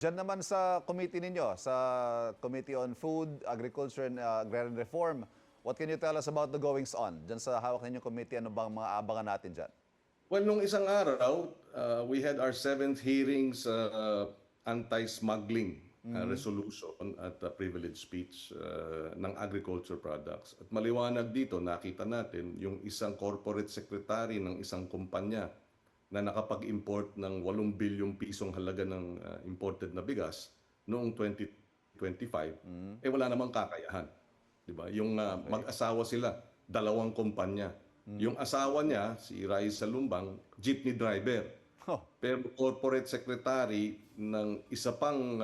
Diyan naman sa committee ninyo, sa Committee on Food, Agriculture and Agrarian Reform, what can you tell us about the goings on? Diyan sa hawak ninyong committee, ano bang mga abangan natin dyan? Well, nung isang araw, we had our seventh hearings anti-smuggling resolution at privilege speech ng agriculture products. At maliwanag dito, nakita natin yung isang corporate secretary ng isang kumpanya na nakapag-import ng 8 bilyong pisong halaga ng imported na bigas noong 2025, wala namang kakayahan. Di ba? Yung mag-asawa sila, dalawang kumpanya. Yung asawa niya, si Raisa Lumbang, jeepney driver. Oh, Pero corporate secretary ng isa pang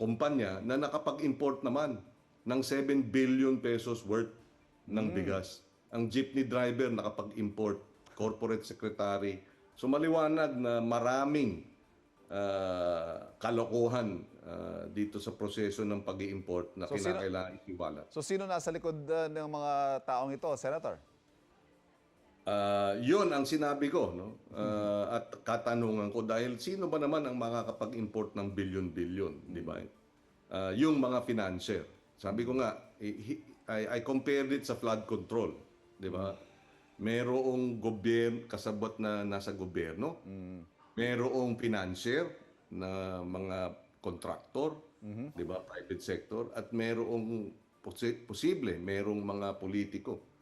kumpanya na nakapag-import naman ng 7 billion pesos worth ng bigas. Ang jeepney driver nakapag-import, corporate secretary. So maliwanag na maraming kalokohan dito sa proseso ng pag-i-import na So, kinakailangan iwalat. so sino nasa likod ng mga taong ito, Senator? Yun ang sinabi ko, no? At katanungan ko dahil sino ba naman ang makakapag-import ng bilyon-bilyon, di ba? Yung mga financier. Sabi ko nga, I compared it sa flood control, di ba? Merong gobyerno, kasabot na nasa gobyerno, merong financier na mga kontraktor, di ba? Private sector, at merong posible, merong mga politiko